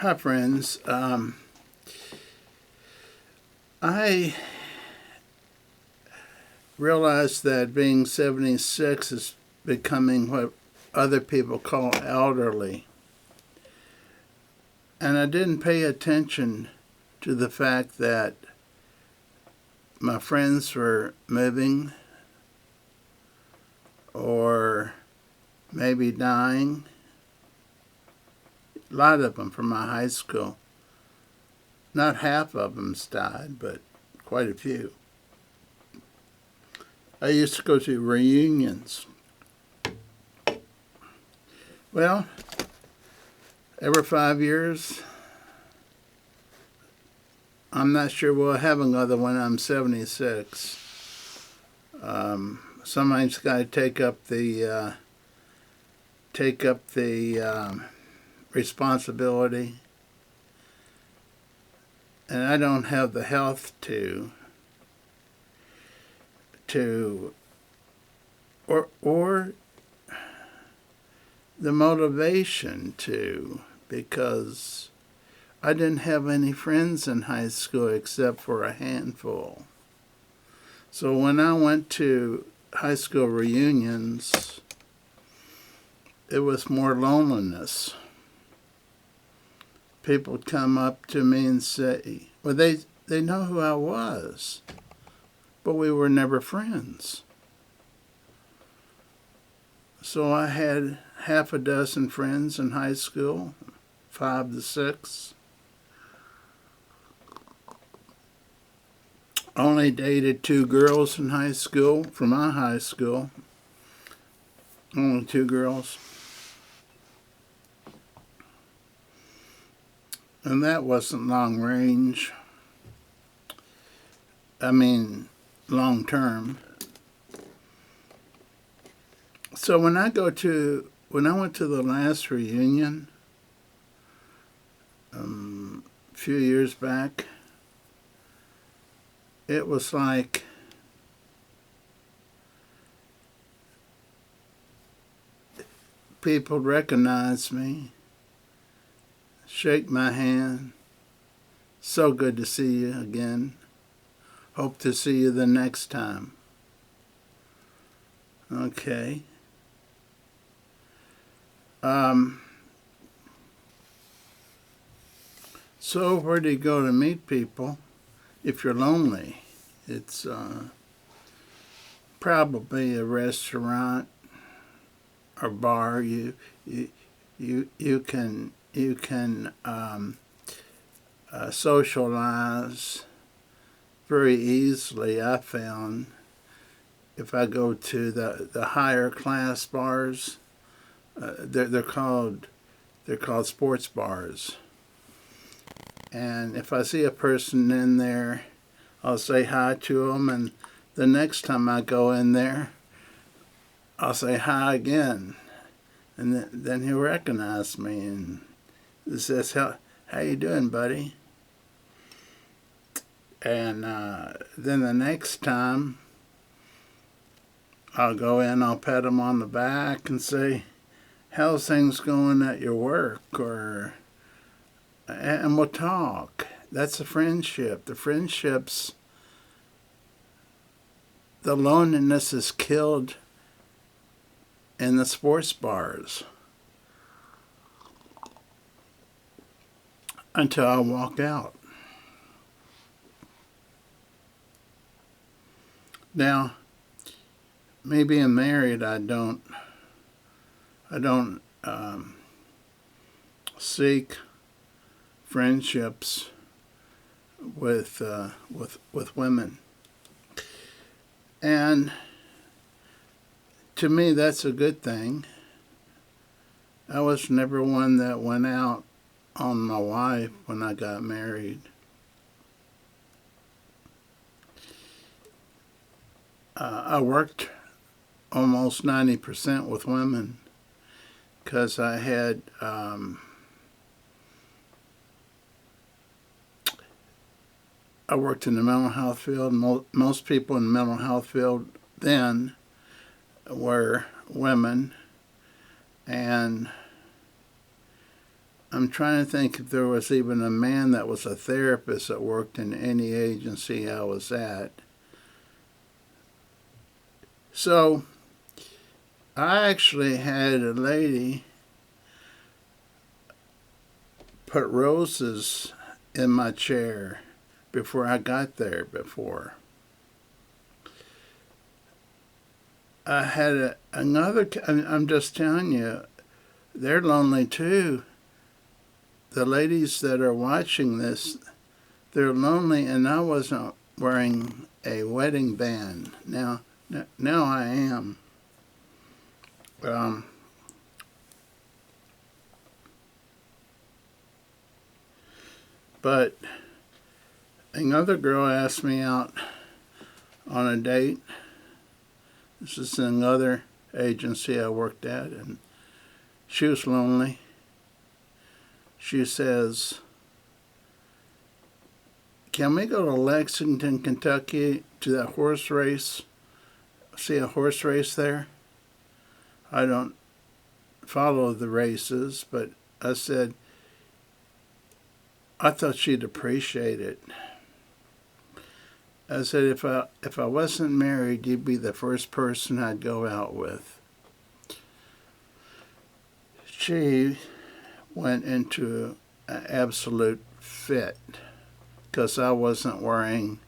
Hi, friends. I realized that being 76 is becoming what other people call elderly. And I didn't pay attention to the fact that my friends were moving or maybe dying. A lot of them from my high school. Not half of them's died, but quite a few. I used to go to reunions. Well, every 5 years, I'm not sure we'll have another one. I'm 76. Somebody's got to take up the responsibility, and I don't have the health or the motivation to, because I didn't have any friends in high school except for a handful. So when I went to high school reunions, it was more loneliness. People would come up to me and say, well, they know who I was, but we were never friends. So I had half a dozen friends in high school, 5 to 6. Only dated 2 girls in high school, from my high school. Only 2 girls. And that wasn't long range. I mean, long term. So when I went to the last reunion, a few years back, it was like people recognized me, shake my hand. So good to see you again. Hope to see you the next time. Okay. So where do you go to meet people if you're lonely? It's probably a restaurant or bar. You can socialize very easily. I found if I go to the higher class bars, they're called sports bars. And if I see a person in there, I'll say hi to them, and the next time I go in there, I'll say hi again, and then he'll recognize me and he says, "How you doing, buddy?" And then the next time I'll go in, I'll pat him on the back and say, "How's things going at your work?" And we'll talk. That's a friendship. The friendships, the loneliness is killed in the sports bars until I walk out. Now, me being married, I don't seek friendships with women, and to me that's a good thing. I was never one that went out on my wife when I got married. I worked almost 90% with women because I had I worked in the mental health field. Most people in the mental health field then were women, and I'm trying to think if there was even a man that was a therapist that worked in any agency I was at. So I actually had a lady put roses in my chair before I got there before. I had another, I'm just telling you, they're lonely too. The ladies that are watching this, they're lonely, and I wasn't wearing a wedding band. Now I am. But another girl asked me out on a date. This is another agency I worked at, and she was lonely. She says, "Can we go to Lexington, Kentucky to that horse race? See a horse race there?" I don't follow the races, but I said, I thought she'd appreciate it. I said, if I wasn't married, you'd be the first person I'd go out with. She went into an absolute fit because I wasn't wearing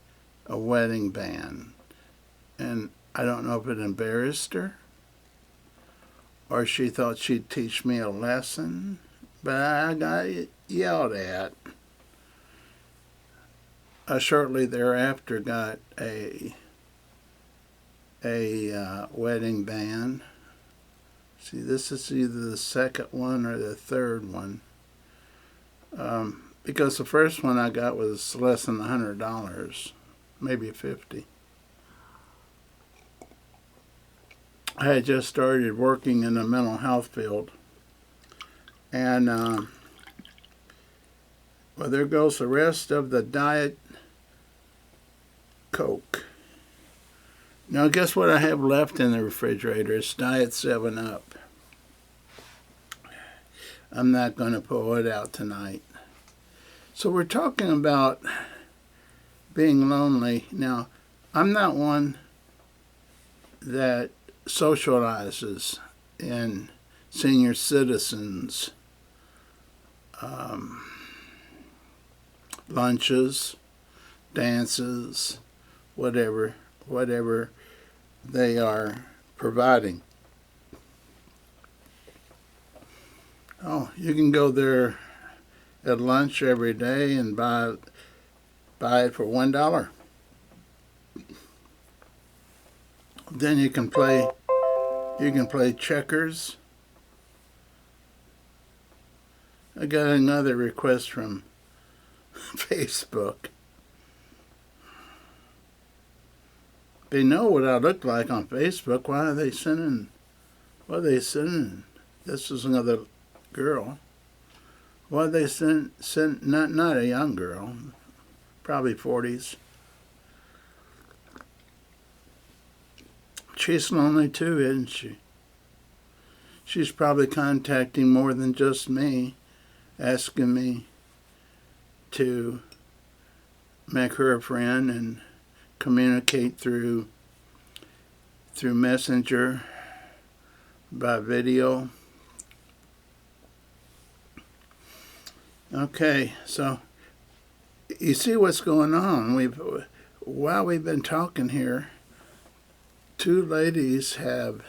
a wedding band. And I don't know if it embarrassed her or she thought she'd teach me a lesson, but I got yelled at. I shortly thereafter got a wedding band. See, this is either the second one or the third one. Because the first one I got was less than $100, maybe $50. I had just started working in the mental health field. And, well, there goes the rest of the Diet Coke. Now, guess what I have left in the refrigerator? It's Diet 7-Up. I'm not going to pull it out tonight. So we're talking about being lonely. Now, I'm not one that socializes in senior citizens lunches, dances, whatever they are providing. Oh, you can go there at lunch every day and buy it for $1. Then you can play checkers. I got another request from Facebook. They know what I look like on Facebook. Why are they sending? What are they sending? This is another girl. Why are they send not a young girl, probably 40s. She's lonely too, isn't she? She's probably contacting more than just me, asking me to make her a friend and communicate through Messenger, by video. Okay, so you see what's going on. While we've been talking here, two ladies have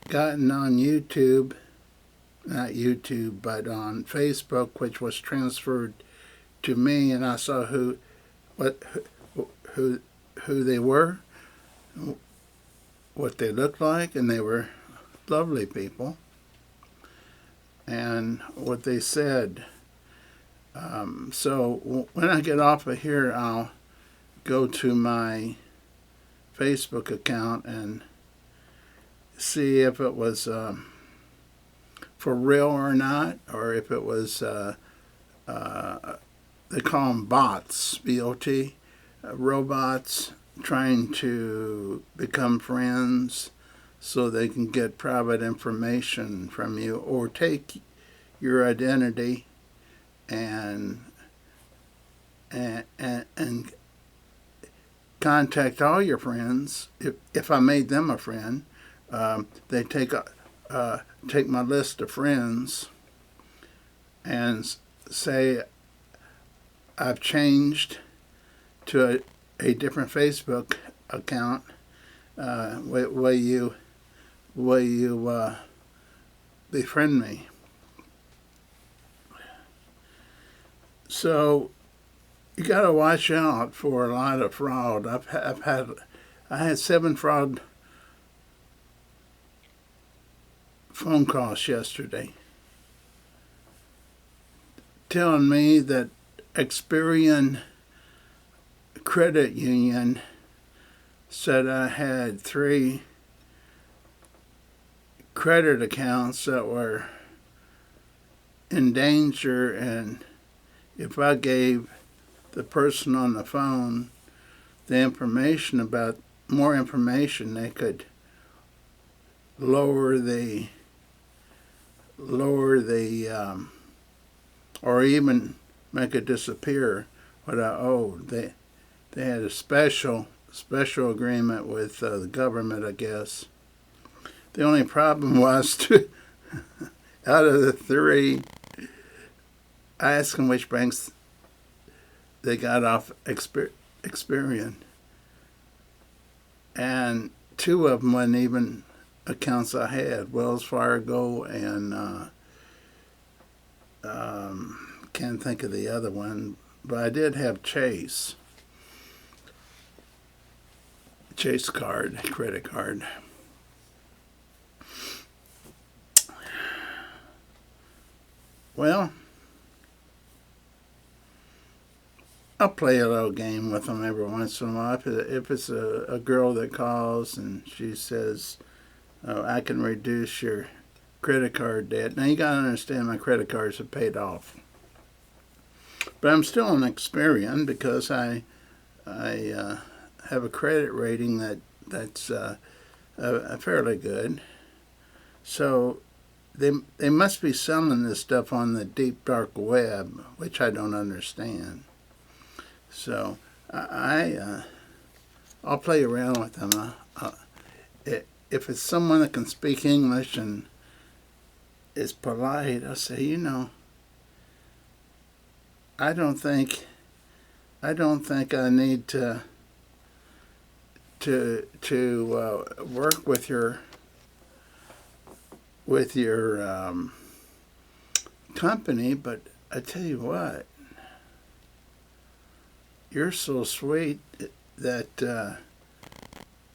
gotten on YouTube, not YouTube, but on Facebook, which was transferred to me, and I saw who they were, what they looked like, and they were lovely people. And what they said. So when I get off of here, I'll go to my Facebook account and see if it was for real or not, or if it was, they call them bots, B-O-T, robots trying to become friends so they can get private information from you or take your identity and and contact all your friends. If I made them a friend, they take my list of friends and say I've changed to a different Facebook account. Will you befriend me? So you got to watch out for a lot of fraud. I had 7 fraud phone calls yesterday telling me that Experian Credit Union said I had 3 credit accounts that were in danger, and if I gave the person on the phone the information about more information, they could lower the or even make it disappear what I owed. They had a special agreement with the government, I guess. The only problem was out of the 3, I asked them which banks they got off Experian, and 2 of them weren't even accounts I had, Wells Fargo and can't think of the other one, but I did have Chase card, credit card. Well, I'll play a little game with them every once in a while. If it's a girl that calls and she says, "Oh, I can reduce your credit card debt." Now you got to understand, my credit cards are paid off, but I'm still on Experian because I have a credit rating that's fairly good. So they must be selling this stuff on the deep dark web, which I don't understand. So I'll play around with them. If it's someone that can speak English and is polite, I'll say, I don't think I need to work with your company, but I tell you what, you're so sweet that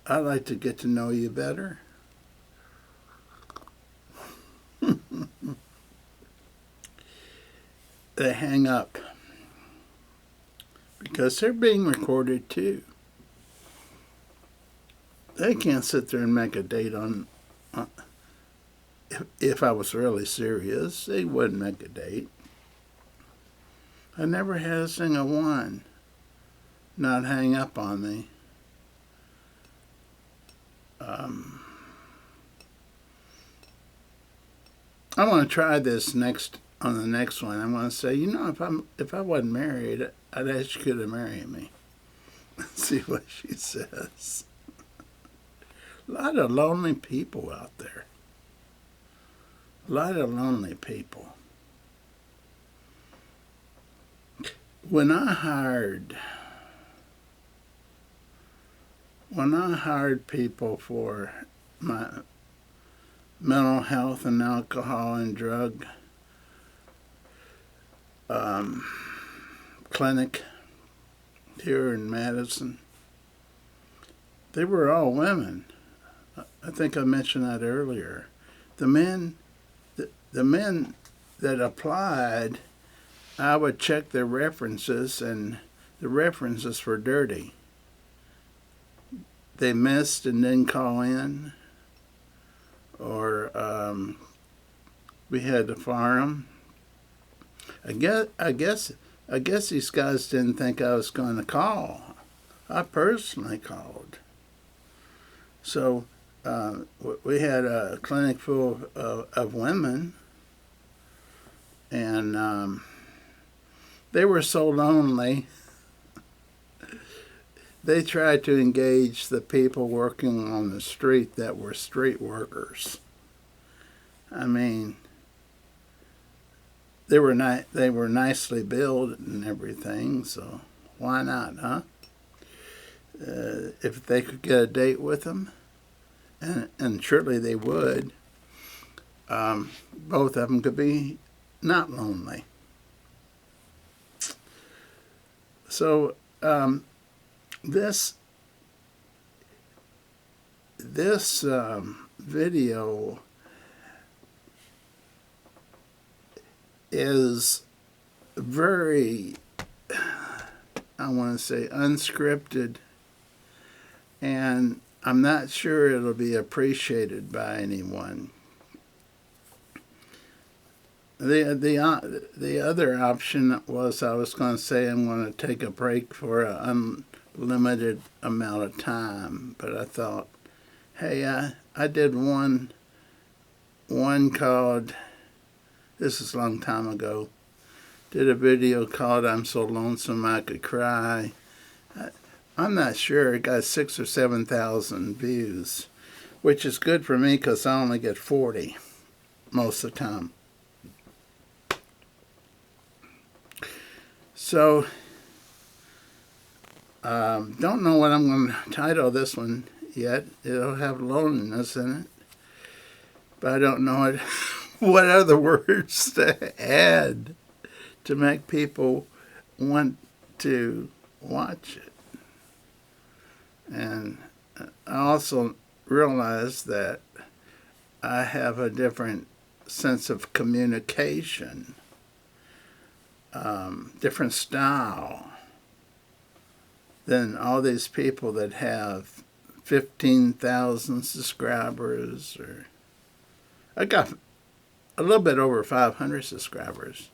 I'd like to get to know you better. They hang up because they're being recorded too. They can't sit there and make a date on if I was really serious, they wouldn't make a date. I never had a single one not hang up on me. I want to try this on the next one. I'm going to say, if I wasn't married, I'd ask you to marry me. See what she says. A lot of lonely people out there. A lot of lonely people. When I hired people for my mental health and alcohol and drug clinic here in Madison, they were all women. I think I mentioned that earlier. The men that applied, I would check their references, and the references were dirty. They missed and didn't call in, or we had to fire them. I guess these guys didn't think I was going to call. I personally called. So we had a clinic full of women, And they were so lonely. They tried to engage the people working on the street that were street workers. I mean, they were nicely built and everything, so why not, huh? If they could get a date with them, and surely they would, both of them could be not lonely. So this video is very, I want to say, unscripted, and I'm not sure it'll be appreciated by anyone. The other option was I was going to say I'm going to take a break for an unlimited amount of time, but I thought, hey, I did one called, this is a long time ago, did a video called I'm So Lonesome I Could Cry. I'm not sure, it got 6,000 or 7,000 views, which is good for me because I only get 40 most of the time. So, don't know what I'm going to title this one yet. It'll have loneliness in it. But I don't know what other words to add to make people want to watch it. And I also realize that I have a different sense of communication, different style than all these people that have 15,000 subscribers, or I got a little bit over 500 subscribers.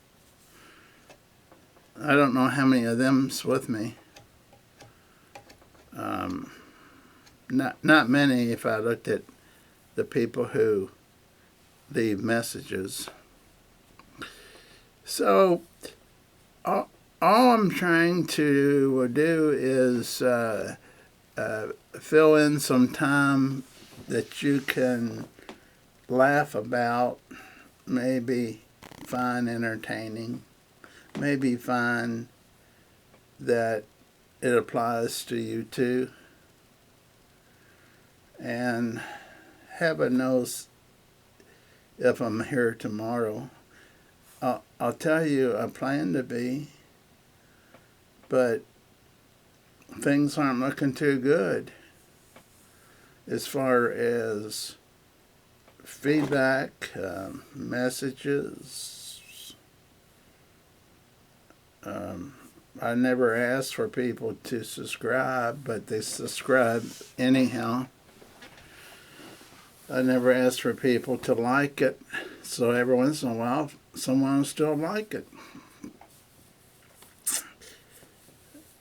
I don't know how many of them's with me. Not many if I looked at the people who leave messages. So all I'm trying to do is fill in some time that you can laugh about, maybe find entertaining, maybe find that it applies to you too. And heaven knows if I'm here tomorrow. I'll tell you, I plan to be, but things aren't looking too good as far as feedback, messages. I never asked for people to subscribe, but they subscribe anyhow. I never asked for people to like it, so every once in a while someone will still like it.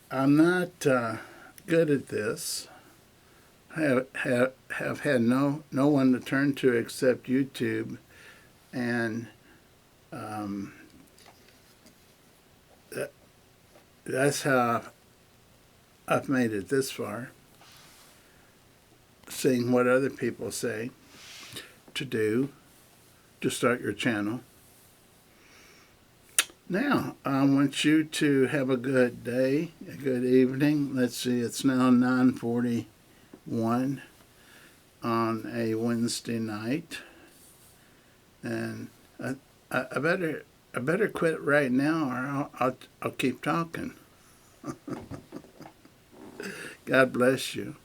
I'm not good at this. Have had no one to turn to except YouTube, and that's how I've made it this far. Seeing what other people say to do to start your channel. Now, I want you to have a good day, a good evening. Let's see, it's now 9:41 on a Wednesday night, and I better quit right now, or I'll keep talking. God bless you.